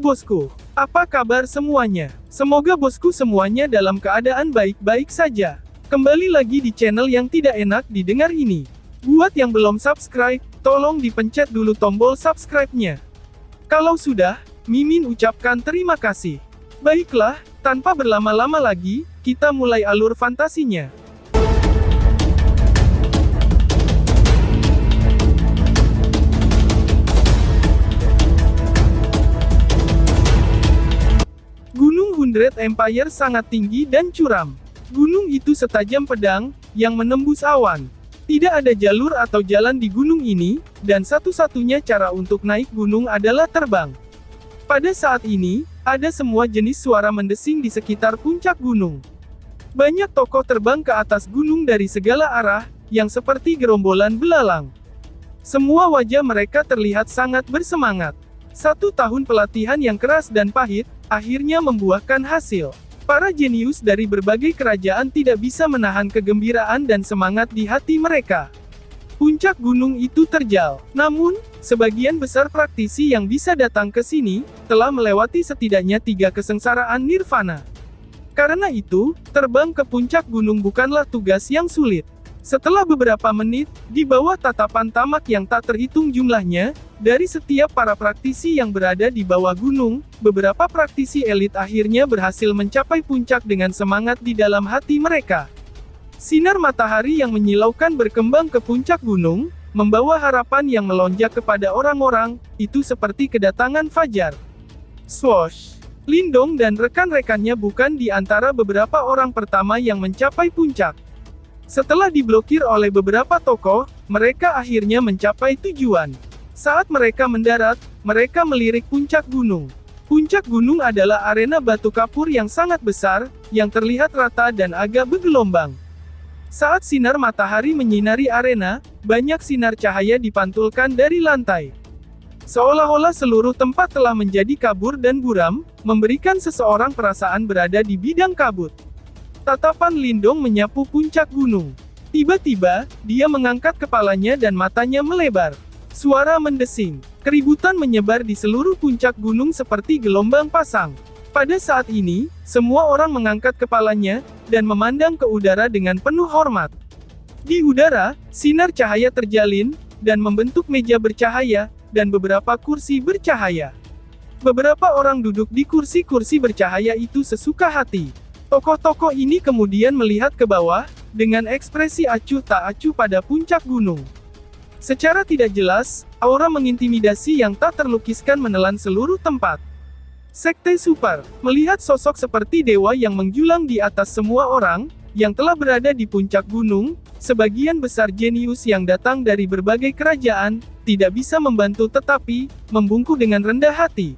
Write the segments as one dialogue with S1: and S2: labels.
S1: bosku. Apa kabar semuanya? Semoga bosku semuanya dalam keadaan baik-baik saja. Kembali lagi di channel yang tidak enak didengar ini. Buat yang belum subscribe, tolong dipencet dulu tombol subscribe-nya. Kalau sudah, Mimin ucapkan terima kasih. Baiklah, tanpa berlama-lama lagi, kita mulai alur fantasinya. Gunung Hundred Empire sangat tinggi dan curam. Gunung itu setajam pedang, yang menembus awan. Tidak ada jalur atau jalan di gunung ini, dan satu-satunya cara untuk naik gunung adalah terbang. Pada saat ini, ada semua jenis suara mendesing di sekitar puncak gunung. Banyak tokoh terbang ke atas gunung dari segala arah, yang seperti gerombolan belalang. Semua wajah mereka terlihat sangat bersemangat. 1 tahun pelatihan yang keras dan pahit, akhirnya membuahkan hasil. Para jenius dari berbagai kerajaan tidak bisa menahan kegembiraan dan semangat di hati mereka. Puncak gunung itu terjal. Namun, sebagian besar praktisi yang bisa datang ke sini, telah melewati setidaknya 3 kesengsaraan nirvana. Karena itu, terbang ke puncak gunung bukanlah tugas yang sulit. Setelah beberapa menit, di bawah tatapan tamak yang tak terhitung jumlahnya, dari setiap para praktisi yang berada di bawah gunung, beberapa praktisi elit akhirnya berhasil mencapai puncak dengan semangat di dalam hati mereka. Sinar matahari yang menyilaukan berkembang ke puncak gunung, membawa harapan yang melonjak kepada orang-orang, itu seperti kedatangan fajar. Swoosh! Lindong dan rekan-rekannya bukan di antara beberapa orang pertama yang mencapai puncak. Setelah diblokir oleh beberapa tokoh, mereka akhirnya mencapai tujuan. Saat mereka mendarat, mereka melirik puncak gunung. Puncak gunung adalah arena batu kapur yang sangat besar, yang terlihat rata dan agak bergelombang. Saat sinar matahari menyinari arena, banyak sinar cahaya dipantulkan dari lantai. Seolah-olah seluruh tempat telah menjadi kabur dan buram, memberikan seseorang perasaan berada di bidang kabut. Tatapan Lindong menyapu puncak gunung. Tiba-tiba, dia mengangkat kepalanya dan matanya melebar. Suara mendesing. Keributan menyebar di seluruh puncak gunung seperti gelombang pasang. Pada saat ini, semua orang mengangkat kepalanya, dan memandang ke udara dengan penuh hormat. Di udara, sinar cahaya terjalin, dan membentuk meja bercahaya, dan beberapa kursi bercahaya. Beberapa orang duduk di kursi-kursi bercahaya itu sesuka hati. Tokoh-tokoh ini kemudian melihat ke bawah, dengan ekspresi acuh tak acuh pada puncak gunung. Secara tidak jelas, aura mengintimidasi yang tak terlukiskan menelan seluruh tempat. Sekte Super, melihat sosok seperti dewa yang menjulang di atas semua orang, yang telah berada di puncak gunung, sebagian besar jenius yang datang dari berbagai kerajaan, tidak bisa membantu tetapi, membungkuk dengan rendah hati.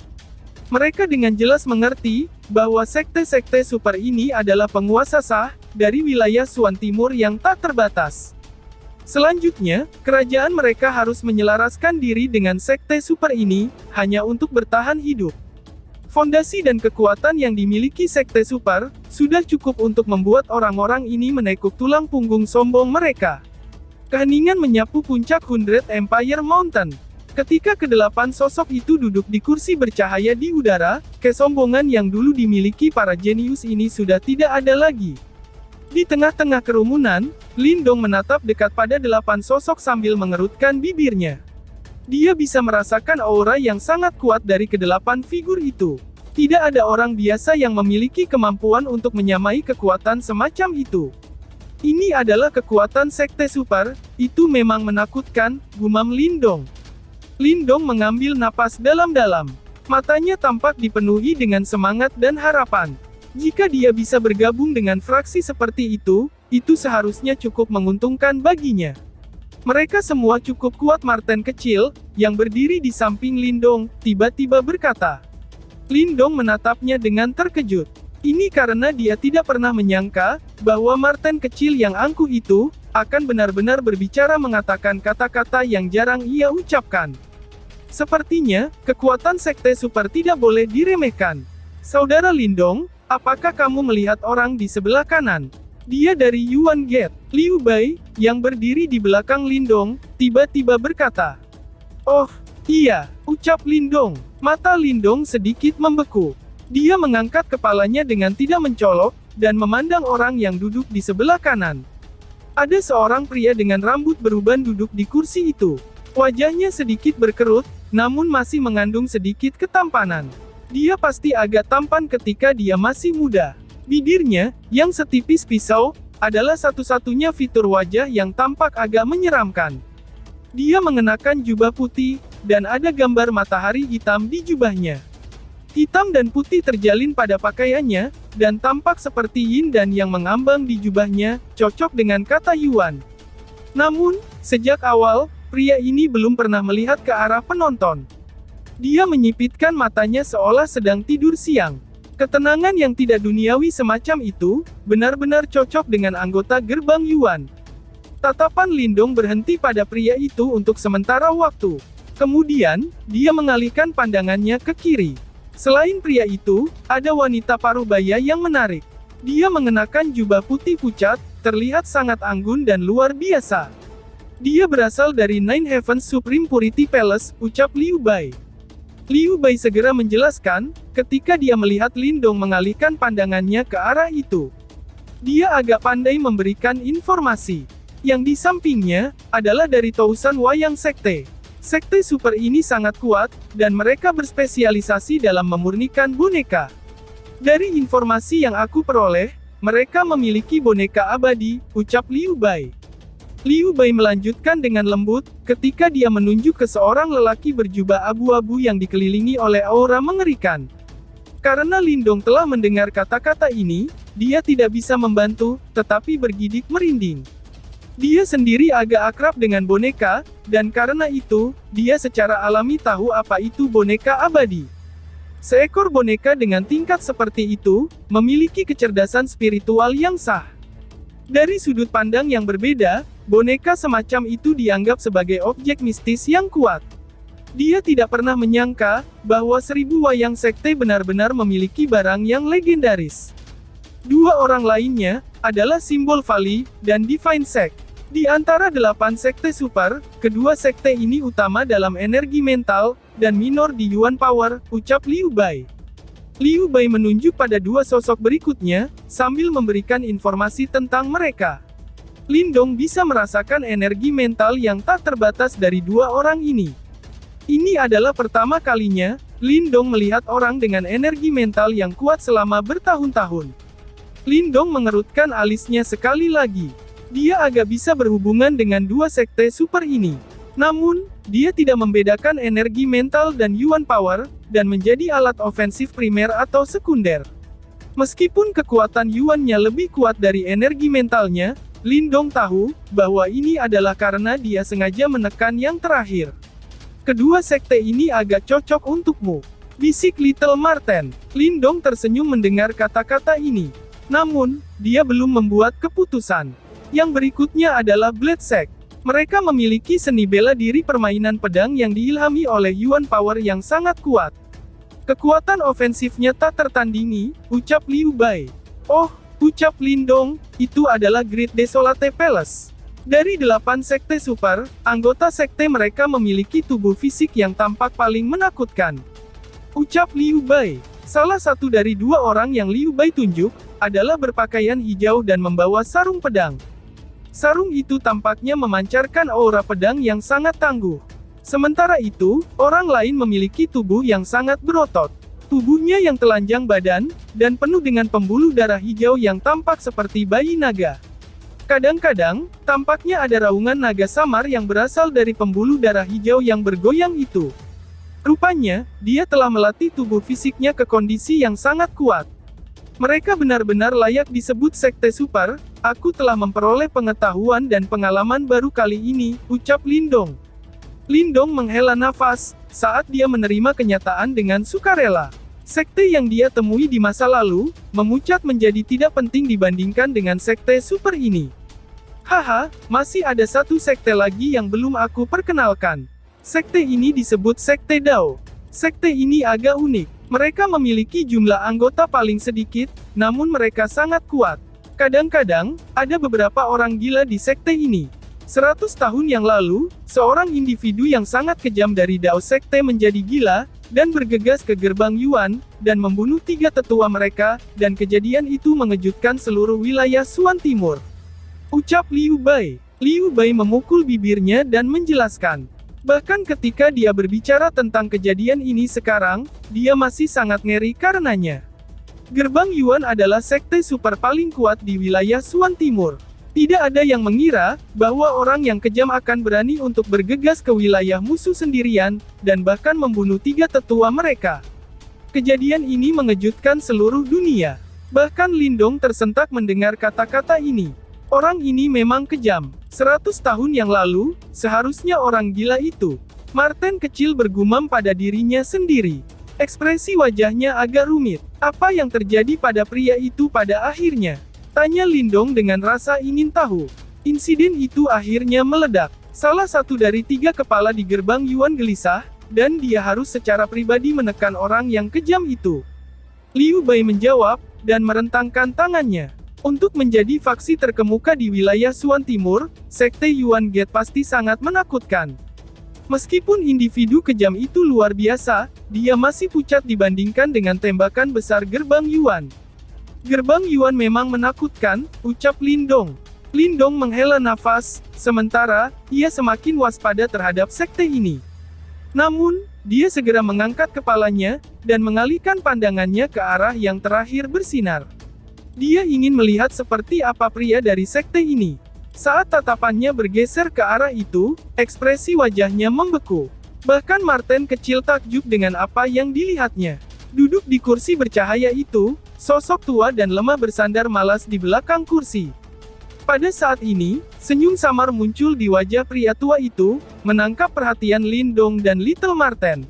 S1: Mereka dengan jelas mengerti, bahwa sekte-sekte super ini adalah penguasa sah, dari wilayah Suan Timur yang tak terbatas. Selanjutnya, kerajaan mereka harus menyelaraskan diri dengan sekte super ini, hanya untuk bertahan hidup. Fondasi dan kekuatan yang dimiliki sekte super, sudah cukup untuk membuat orang-orang ini menekuk tulang punggung sombong mereka. Keheningan menyapu puncak Hundred Empire Mountain. Ketika kedelapan sosok itu duduk di kursi bercahaya di udara, kesombongan yang dulu dimiliki para jenius ini sudah tidak ada lagi. Di tengah-tengah kerumunan, Lindong menatap dekat pada 8 sosok sambil mengerutkan bibirnya. Dia bisa merasakan aura yang sangat kuat dari ke-8 figur itu. Tidak ada orang biasa yang memiliki kemampuan untuk menyamai kekuatan semacam itu. Ini adalah kekuatan sekte super, itu memang menakutkan, gumam Lindong. Lindong mengambil napas dalam-dalam. Matanya tampak dipenuhi dengan semangat dan harapan. Jika dia bisa bergabung dengan fraksi seperti itu seharusnya cukup menguntungkan baginya. Mereka semua cukup kuat. Marten kecil, yang berdiri di samping Lindong, tiba-tiba berkata. Lindong menatapnya dengan terkejut. Ini karena dia tidak pernah menyangka, bahwa Marten kecil yang angkuh itu, akan benar-benar berbicara mengatakan kata-kata yang jarang ia ucapkan. Sepertinya, kekuatan sekte super tidak boleh diremehkan. Saudara Lindong, apakah kamu melihat orang di sebelah kanan? Dia dari Yuan Gate. Liu Bai, yang berdiri di belakang Lindong, tiba-tiba berkata. Oh, Iya, ucap Lindong. Mata Lindong sedikit membeku. Dia mengangkat kepalanya dengan tidak mencolok, dan memandang orang yang duduk di sebelah kanan. Ada seorang pria dengan rambut beruban duduk di kursi itu. Wajahnya sedikit berkerut, namun masih mengandung sedikit ketampanan. Dia pasti agak tampan ketika dia masih muda. Bibirnya, yang setipis pisau, adalah satu-satunya fitur wajah yang tampak agak menyeramkan. Dia mengenakan jubah putih, dan ada gambar matahari hitam di jubahnya. Hitam dan putih terjalin pada pakaiannya, dan tampak seperti yin dan yang mengambang di jubahnya, cocok dengan kata Yuan. Namun, sejak awal, pria ini belum pernah melihat ke arah penonton. Dia menyipitkan matanya seolah sedang tidur siang. Ketenangan yang tidak duniawi semacam itu, benar-benar cocok dengan anggota gerbang Yuan. Tatapan Lindong berhenti pada pria itu untuk sementara waktu. Kemudian, dia mengalihkan pandangannya ke kiri. Selain pria itu, ada wanita parubaya yang menarik. Dia mengenakan jubah putih pucat, terlihat sangat anggun dan luar biasa. Dia berasal dari Nine Heavens Supreme Purity Palace, ucap Liu Bai. Liu Bai segera menjelaskan, ketika dia melihat Lindong mengalihkan pandangannya ke arah itu. Dia agak pandai memberikan informasi. Yang di sampingnya, adalah dari Tousan Wayang Sekte. Sekte super ini sangat kuat, dan mereka berspesialisasi dalam memurnikan boneka. Dari informasi yang aku peroleh, mereka memiliki boneka abadi, ucap Liu Bai. Liu Bai melanjutkan dengan lembut, ketika dia menunjuk ke seorang lelaki berjubah abu-abu yang dikelilingi oleh aura mengerikan. Karena Lindong telah mendengar kata-kata ini, dia tidak bisa membantu, tetapi bergidik merinding. Dia sendiri agak akrab dengan boneka, dan karena itu, dia secara alami tahu apa itu boneka abadi. Seekor boneka dengan tingkat seperti itu, memiliki kecerdasan spiritual yang sah. Dari sudut pandang yang berbeda, boneka semacam itu dianggap sebagai objek mistis yang kuat. Dia tidak pernah menyangka, bahwa 1000 wayang sekte benar-benar memiliki barang yang legendaris. Dua orang lainnya, adalah simbol Vali, dan Divine Sect. Di antara 8 sekte super, kedua sekte ini utama dalam energi mental, dan minor di Yuan Power, ucap Liu Bai. Liu Bai menunjuk pada dua sosok berikutnya, sambil memberikan informasi tentang mereka. Lindong bisa merasakan energi mental yang tak terbatas dari dua orang ini. Ini adalah pertama kalinya, Lindong melihat orang dengan energi mental yang kuat selama bertahun-tahun. Lindong mengerutkan alisnya sekali lagi. Dia agak bisa berhubungan dengan dua sekte super ini. Namun, dia tidak membedakan energi mental dan Yuan Power, dan menjadi alat ofensif primer atau sekunder. Meskipun kekuatan Yuan-nya lebih kuat dari energi mentalnya, Lindong tahu, bahwa ini adalah karena dia sengaja menekan yang terakhir. Kedua sekte ini agak cocok untukmu, bisik Little Marten. Lindong tersenyum mendengar kata-kata ini. Namun, dia belum membuat keputusan. Yang berikutnya adalah Blade Sect. Mereka memiliki seni bela diri permainan pedang yang diilhami oleh Yuan Power yang sangat kuat. Kekuatan ofensifnya tak tertandingi, ucap Liu Bai. Oh, ucap Lindong, itu adalah Great Desolate Palace. Dari 8 sekte super, anggota sekte mereka memiliki tubuh fisik yang tampak paling menakutkan. Ucap Liu Bai. Salah satu dari dua orang yang Liu Bai tunjuk, adalah berpakaian hijau dan membawa sarung pedang. Sarung itu tampaknya memancarkan aura pedang yang sangat tangguh. Sementara itu, orang lain memiliki tubuh yang sangat berotot. Tubuhnya yang telanjang badan, dan penuh dengan pembuluh darah hijau yang tampak seperti bayi naga. Kadang-kadang, tampaknya ada raungan naga samar yang berasal dari pembuluh darah hijau yang bergoyang itu. Rupanya, dia telah melatih tubuh fisiknya ke kondisi yang sangat kuat. Mereka benar-benar layak disebut sekte super. Aku telah memperoleh pengetahuan dan pengalaman baru kali ini, ucap Lindong. Lindong menghela nafas, saat dia menerima kenyataan dengan sukarela. Sekte yang dia temui di masa lalu, memucat menjadi tidak penting dibandingkan dengan sekte super ini. Haha, masih ada satu sekte lagi yang belum aku perkenalkan. Sekte ini disebut Sekte Dao. Sekte ini agak unik. Mereka memiliki jumlah anggota paling sedikit, namun mereka sangat kuat. Kadang-kadang, ada beberapa orang gila di sekte ini. 100 tahun yang lalu, seorang individu yang sangat kejam dari Dao Sekte menjadi gila, dan bergegas ke gerbang Yuan, dan membunuh 3 tetua mereka, dan kejadian itu mengejutkan seluruh wilayah Suan Timur. Ucap Liu Bai. Liu Bai memukul bibirnya dan menjelaskan. Bahkan ketika dia berbicara tentang kejadian ini sekarang, dia masih sangat ngeri karenanya. Gerbang Yuan adalah sekte super paling kuat di wilayah Suan Timur. Tidak ada yang mengira bahwa orang yang kejam akan berani untuk bergegas ke wilayah musuh sendirian, dan bahkan membunuh 3 tetua mereka. Kejadian ini mengejutkan seluruh dunia. Bahkan Lindong tersentak mendengar kata-kata ini. Orang ini memang kejam. 100 tahun yang lalu, seharusnya orang gila itu. Martin kecil bergumam pada dirinya sendiri. Ekspresi wajahnya agak rumit. Apa yang terjadi pada pria itu pada akhirnya? Tanya Lindong dengan rasa ingin tahu. Insiden itu akhirnya meledak. Salah satu dari 3 kepala di gerbang Yuan gelisah, dan dia harus secara pribadi menekan orang yang kejam itu. Liu Bai menjawab, dan merentangkan tangannya. Untuk menjadi faksi terkemuka di wilayah Suan Timur, Sekte Yuan Gate pasti sangat menakutkan. Meskipun individu kejam itu luar biasa, dia masih pucat dibandingkan dengan tembakan besar gerbang Yuan. Gerbang Yuan memang menakutkan, ucap Lindong. Lindong menghela nafas, sementara, ia semakin waspada terhadap sekte ini. Namun, dia segera mengangkat kepalanya, dan mengalihkan pandangannya ke arah yang terakhir bersinar. Dia ingin melihat seperti apa pria dari sekte ini. Saat tatapannya bergeser ke arah itu, ekspresi wajahnya membeku. Bahkan Martin kecil takjub dengan apa yang dilihatnya. Duduk di kursi bercahaya itu, sosok tua dan lemah bersandar malas di belakang kursi. Pada saat ini, senyum samar muncul di wajah pria tua itu, menangkap perhatian Lindong dan Little Marten.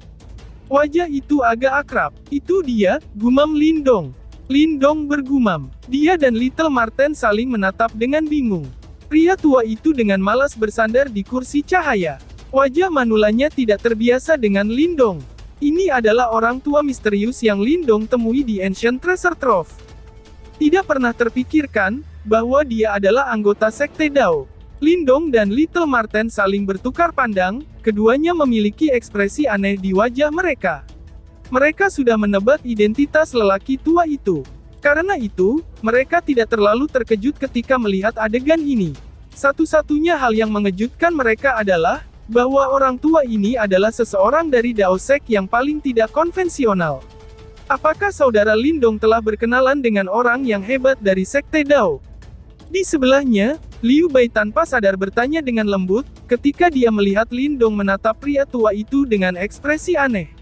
S1: Wajah itu agak akrab. Itu dia, gumam Lindong. Lindong bergumam. Dia dan Little Marten saling menatap dengan bingung. Pria tua itu dengan malas bersandar di kursi cahaya. Wajah manulanya tidak terbiasa dengan Lindong. Ini adalah orang tua misterius yang Lindong temui di Ancient Treasure Trove. Tidak pernah terpikirkan bahwa dia adalah anggota Sekte Dao. Lindong dan Little Marten saling bertukar pandang, keduanya memiliki ekspresi aneh di wajah mereka. Mereka sudah menebak identitas lelaki tua itu. Karena itu, mereka tidak terlalu terkejut ketika melihat adegan ini. Satu-satunya hal yang mengejutkan mereka adalah bahwa orang tua ini adalah seseorang dari Dao Sek yang paling tidak konvensional. Apakah saudara Lindong telah berkenalan dengan orang yang hebat dari Sekte Dao? Di sebelahnya, Liu Bai tanpa sadar bertanya dengan lembut, ketika dia melihat Lindong menatap pria tua itu dengan ekspresi aneh.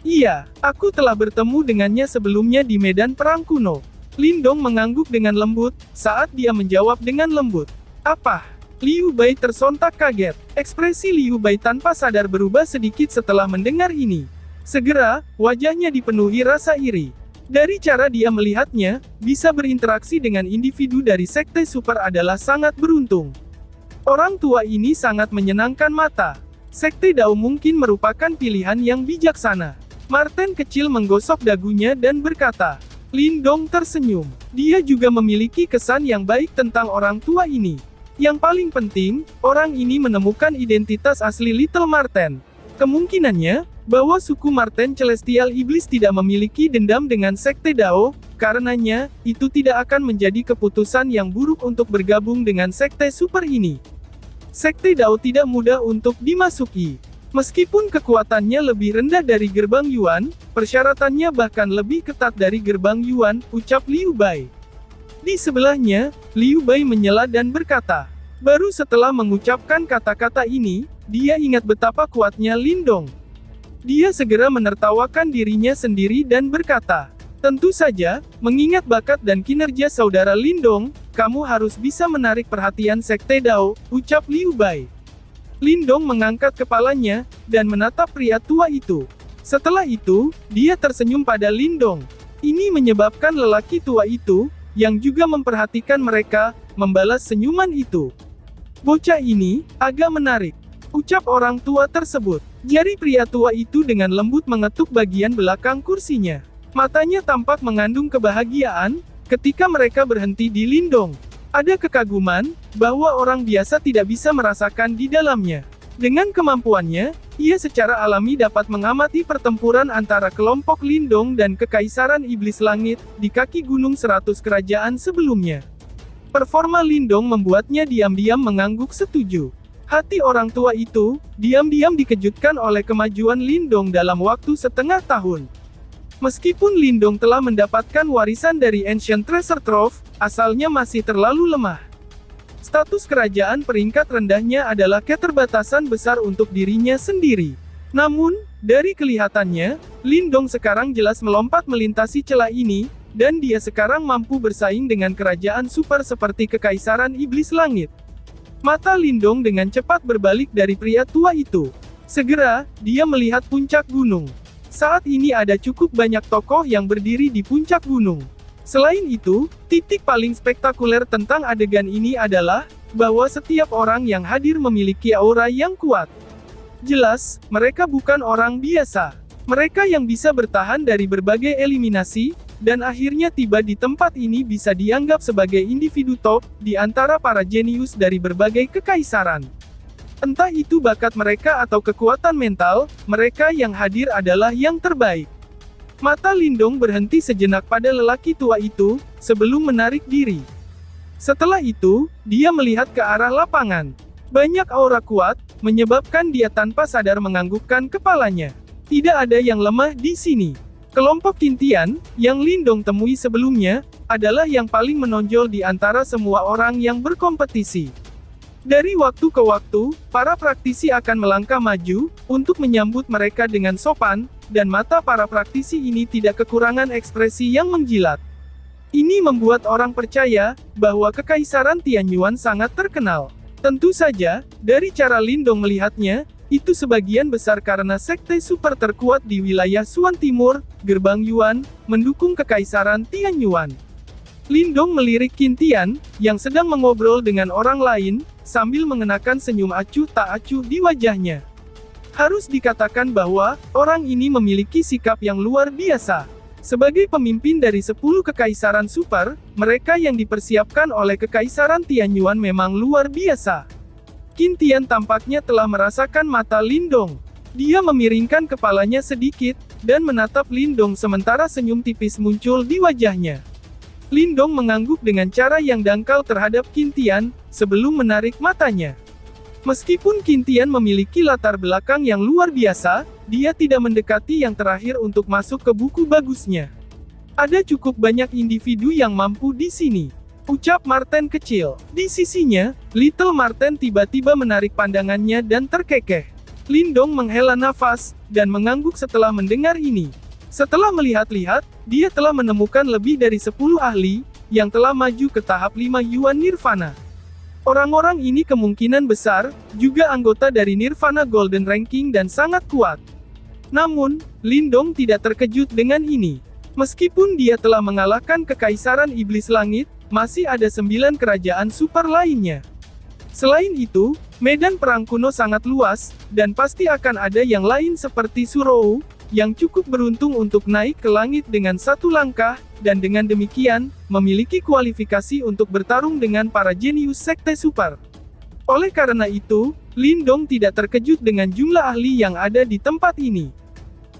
S1: Iya, aku telah bertemu dengannya sebelumnya di medan perang kuno. Lindong mengangguk dengan lembut, saat dia menjawab dengan lembut. Apa? Liu Bai tersontak kaget. Ekspresi Liu Bai tanpa sadar berubah sedikit setelah mendengar ini. Segera, wajahnya dipenuhi rasa iri. Dari cara dia melihatnya, bisa berinteraksi dengan individu dari Sekte Super adalah sangat beruntung. Orang tua ini sangat menyenangkan mata. Sekte Dao mungkin merupakan pilihan yang bijaksana. Martin kecil menggosok dagunya dan berkata. Lindong tersenyum. Dia juga memiliki kesan yang baik tentang orang tua ini. Yang paling penting, orang ini menemukan identitas asli Little Marten. Kemungkinannya, bahwa suku Marten Celestial Iblis tidak memiliki dendam dengan Sekte Dao, karenanya, itu tidak akan menjadi keputusan yang buruk untuk bergabung dengan Sekte Super ini. Sekte Dao tidak mudah untuk dimasuki. Meskipun kekuatannya lebih rendah dari gerbang Yuan, persyaratannya bahkan lebih ketat dari gerbang Yuan, ucap Liu Bai. Di sebelahnya, Liu Bai menyela dan berkata. Baru setelah mengucapkan kata-kata ini, dia ingat betapa kuatnya Lindong. Dia segera menertawakan dirinya sendiri dan berkata, tentu saja, mengingat bakat dan kinerja saudara Lindong, kamu harus bisa menarik perhatian Sekte Dao, ucap Liu Bai. Lindong mengangkat kepalanya, dan menatap pria tua itu. Setelah itu, dia tersenyum pada Lindong. Ini menyebabkan lelaki tua itu, yang juga memperhatikan mereka, membalas senyuman itu. Bocah ini, agak menarik. Ucap orang tua tersebut. Jari pria tua itu dengan lembut mengetuk bagian belakang kursinya. Matanya tampak mengandung kebahagiaan, ketika mereka berhenti di Lindong. Ada kekaguman, bahwa orang biasa tidak bisa merasakan di dalamnya. Dengan kemampuannya, ia secara alami dapat mengamati pertempuran antara kelompok Lindong dan Kekaisaran Iblis Langit, di kaki Gunung 100 Kerajaan sebelumnya. Performa Lindong membuatnya diam-diam mengangguk setuju. Hati orang tua itu, diam-diam dikejutkan oleh kemajuan Lindong dalam waktu setengah tahun. Meskipun Lindong telah mendapatkan warisan dari Ancient Treasure Trove, asalnya masih terlalu lemah. Status kerajaan peringkat rendahnya adalah keterbatasan besar untuk dirinya sendiri. Namun, dari kelihatannya, Lindong sekarang jelas melompat melintasi celah ini, dan dia sekarang mampu bersaing dengan kerajaan super seperti Kekaisaran Iblis Langit. Mata Lindong dengan cepat berbalik dari pria tua itu. Segera, dia melihat puncak gunung. Saat ini ada cukup banyak tokoh yang berdiri di puncak gunung. Selain itu, titik paling spektakuler tentang adegan ini adalah, bahwa setiap orang yang hadir memiliki aura yang kuat. Jelas, mereka bukan orang biasa. Mereka yang bisa bertahan dari berbagai eliminasi, dan akhirnya tiba di tempat ini bisa dianggap sebagai individu top, di antara para jenius dari berbagai kekaisaran. Entah itu bakat mereka atau kekuatan mental, mereka yang hadir adalah yang terbaik. Mata Lindong berhenti sejenak pada lelaki tua itu, sebelum menarik diri. Setelah itu, dia melihat ke arah lapangan. Banyak aura kuat, menyebabkan dia tanpa sadar menganggukkan kepalanya. Tidak ada yang lemah di sini. Kelompok Qintian, yang Lindong temui sebelumnya, adalah yang paling menonjol di antara semua orang yang berkompetisi. Dari waktu ke waktu, para praktisi akan melangkah maju, untuk menyambut mereka dengan sopan, dan mata para praktisi ini tidak kekurangan ekspresi yang menjilat. Ini membuat orang percaya, bahwa Kekaisaran Tianyuan sangat terkenal. Tentu saja, dari cara Lindong melihatnya, itu sebagian besar karena sekte super terkuat di wilayah Xuan Timur, Gerbang Yuan, mendukung Kekaisaran Tianyuan. Lindong melirik Qintian, yang sedang mengobrol dengan orang lain, sambil mengenakan senyum acuh tak acuh di wajahnya. Harus dikatakan bahwa, orang ini memiliki sikap yang luar biasa. Sebagai pemimpin dari 10 kekaisaran super, mereka yang dipersiapkan oleh Kekaisaran Tianyuan memang luar biasa. Qintian tampaknya telah merasakan mata Lindong. Dia memiringkan kepalanya sedikit, dan menatap Lindong sementara senyum tipis muncul di wajahnya. Lindong mengangguk dengan cara yang dangkal terhadap Qintian, sebelum menarik matanya. Meskipun Qintian memiliki latar belakang yang luar biasa, dia tidak mendekati yang terakhir untuk masuk ke buku bagusnya. Ada cukup banyak individu yang mampu di sini. Ucap Marten kecil. Di sisinya, Little Marten tiba-tiba menarik pandangannya dan terkekeh. Lindong menghela nafas, dan mengangguk setelah mendengar ini. Setelah melihat-lihat, dia telah menemukan lebih dari 10 ahli, yang telah maju ke tahap 5 Yuan Nirvana. Orang-orang ini kemungkinan besar, juga anggota dari Nirvana Golden Ranking dan sangat kuat. Namun, Lindong tidak terkejut dengan ini. Meskipun dia telah mengalahkan Kekaisaran Iblis Langit, masih ada 9 kerajaan super lainnya. Selain itu, medan perang kuno sangat luas, dan pasti akan ada yang lain seperti Surou, yang cukup beruntung untuk naik ke langit dengan satu langkah, dan dengan demikian, memiliki kualifikasi untuk bertarung dengan para jenius sekte super. Oleh karena itu, Lindong tidak terkejut dengan jumlah ahli yang ada di tempat ini.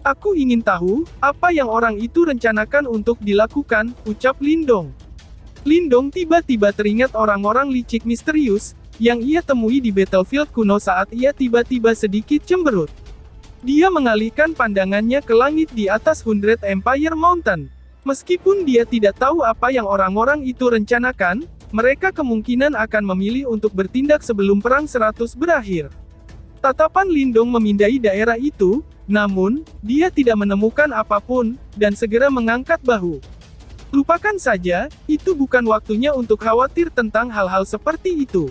S1: Aku ingin tahu, apa yang orang itu rencanakan untuk dilakukan, ucap Lindong. Lindong tiba-tiba teringat orang-orang licik misterius, yang ia temui di battlefield kuno saat ia tiba-tiba sedikit cemberut. Dia mengalihkan pandangannya ke langit di atas 100 Empire Mountain. Meskipun dia tidak tahu apa yang orang-orang itu rencanakan, mereka kemungkinan akan memilih untuk bertindak sebelum Perang 100 berakhir. Tatapan Lindong memindai daerah itu, namun, dia tidak menemukan apapun, dan segera mengangkat bahu. Lupakan saja, itu bukan waktunya untuk khawatir tentang hal-hal seperti itu.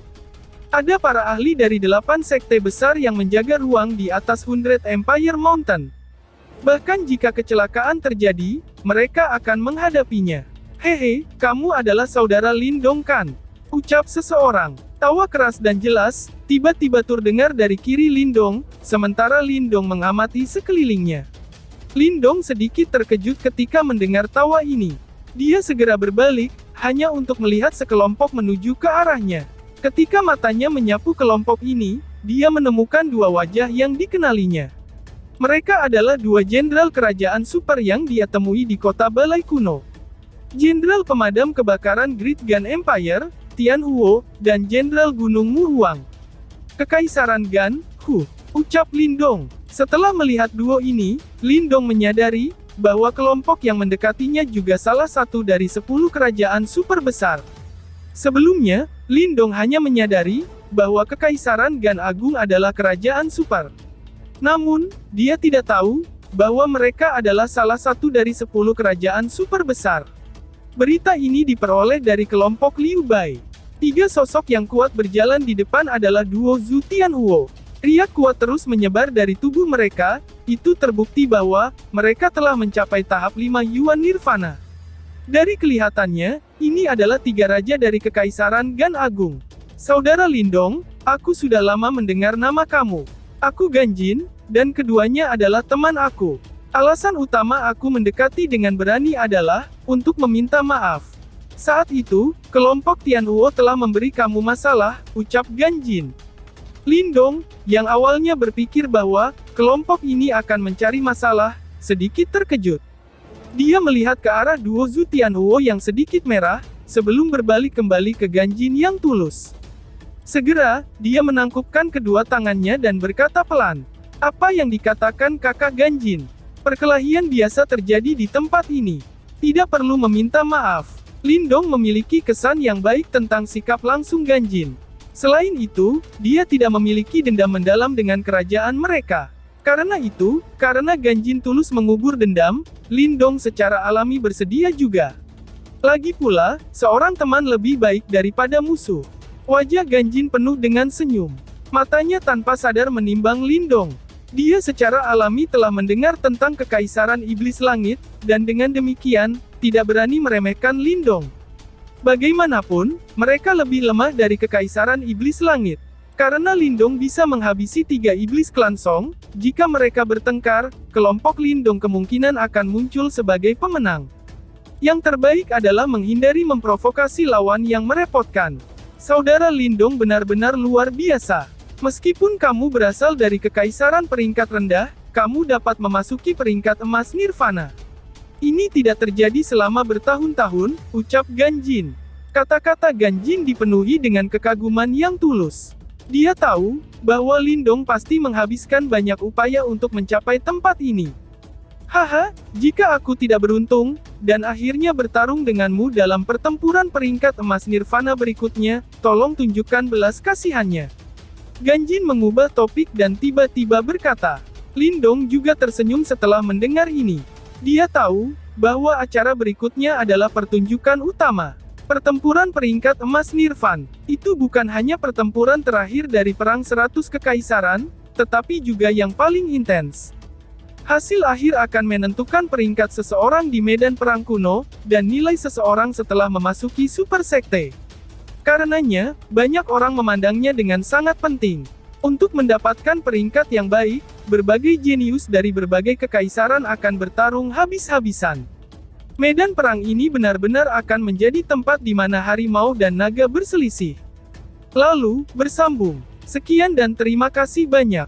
S1: Ada para ahli dari 8 sekte besar yang menjaga ruang di atas 100 Empire Mountain. Bahkan jika kecelakaan terjadi, mereka akan menghadapinya. Hehe, kamu adalah saudara Lindong kan? Ucap seseorang. Tawa keras dan jelas, tiba-tiba terdengar dari kiri Lindong, sementara Lindong mengamati sekelilingnya. Lindong sedikit terkejut ketika mendengar tawa ini. Dia segera berbalik, hanya untuk melihat sekelompok menuju ke arahnya. Ketika matanya menyapu kelompok ini, dia menemukan dua wajah yang dikenalinya. Mereka adalah dua jenderal kerajaan super yang dia temui di kota Balai Kuno. Jenderal pemadam kebakaran Great Gun Empire, Tian Huo, dan Jenderal Gunung Mu Huang. Kekaisaran Gan, ucap Lindong. Setelah melihat duo ini, Lindong menyadari bahwa kelompok yang mendekatinya juga salah satu dari 10 kerajaan super besar. Sebelumnya, Lindong hanya menyadari bahwa Kekaisaran Gan Agung adalah kerajaan super. Namun, dia tidak tahu bahwa mereka adalah salah satu dari 10 kerajaan super besar. Berita ini diperoleh dari kelompok Liu Bai. 3 sosok yang kuat berjalan di depan adalah duo Zhu Tianhuo. Riak kuat terus menyebar dari tubuh mereka, itu terbukti bahwa mereka telah mencapai tahap 5 Yuan Nirvana. Dari kelihatannya, ini adalah 3 raja dari Kekaisaran Gan Agung. Saudara Lindong, aku sudah lama mendengar nama kamu. Aku Ganjin, dan keduanya adalah teman aku. Alasan utama aku mendekati dengan berani adalah untuk meminta maaf. Saat itu, kelompok Tianhuo telah memberi kamu masalah, ucap Ganjin. Lindong, yang awalnya berpikir bahwa kelompok ini akan mencari masalah, sedikit terkejut. Dia melihat ke arah duo Zhu Tianhuo yang sedikit merah, sebelum berbalik kembali ke Ganjin yang tulus. Segera, dia menangkupkan kedua tangannya dan berkata pelan, "Apa yang dikatakan kakak Ganjin? Perkelahian biasa terjadi di tempat ini. Tidak perlu meminta maaf." Lindong memiliki kesan yang baik tentang sikap langsung Ganjin. Selain itu, dia tidak memiliki dendam mendalam dengan kerajaan mereka. Karena itu, karena Ganjin tulus mengubur dendam, Lindong secara alami bersedia juga. Lagi pula, seorang teman lebih baik daripada musuh. Wajah Ganjin penuh dengan senyum. Matanya tanpa sadar menimbang Lindong. Dia secara alami telah mendengar tentang Kekaisaran Iblis Langit, dan dengan demikian, tidak berani meremehkan Lindong. Bagaimanapun, mereka lebih lemah dari Kekaisaran Iblis Langit. Karena Lindong bisa menghabisi 3 iblis klan Song, jika mereka bertengkar, kelompok Lindong kemungkinan akan muncul sebagai pemenang. Yang terbaik adalah menghindari memprovokasi lawan yang merepotkan. Saudara Lindong benar-benar luar biasa. Meskipun kamu berasal dari Kekaisaran peringkat rendah, kamu dapat memasuki peringkat emas Nirvana. Ini tidak terjadi selama bertahun-tahun, ucap Ganjin. Kata-kata Ganjin dipenuhi dengan kekaguman yang tulus. Dia tahu bahwa Lindong pasti menghabiskan banyak upaya untuk mencapai tempat ini. Haha, jika aku tidak beruntung, dan akhirnya bertarung denganmu dalam pertempuran peringkat emas Nirvana berikutnya, tolong tunjukkan belas kasihannya. Ganjin mengubah topik dan tiba-tiba berkata. Lindong juga tersenyum setelah mendengar ini. Dia tahu bahwa acara berikutnya adalah pertunjukan utama. Pertempuran peringkat emas Nirvan. Itu bukan hanya pertempuran terakhir dari Perang 100 Kekaisaran, tetapi juga yang paling intens. Hasil akhir akan menentukan peringkat seseorang di medan perang kuno, dan nilai seseorang setelah memasuki Super Sekte. Karenanya, banyak orang memandangnya dengan sangat penting. Untuk mendapatkan peringkat yang baik, berbagai jenius dari berbagai kekaisaran akan bertarung habis-habisan. Medan perang ini benar-benar akan menjadi tempat di mana harimau dan naga berselisih. Lalu, bersambung. Sekian dan terima kasih banyak.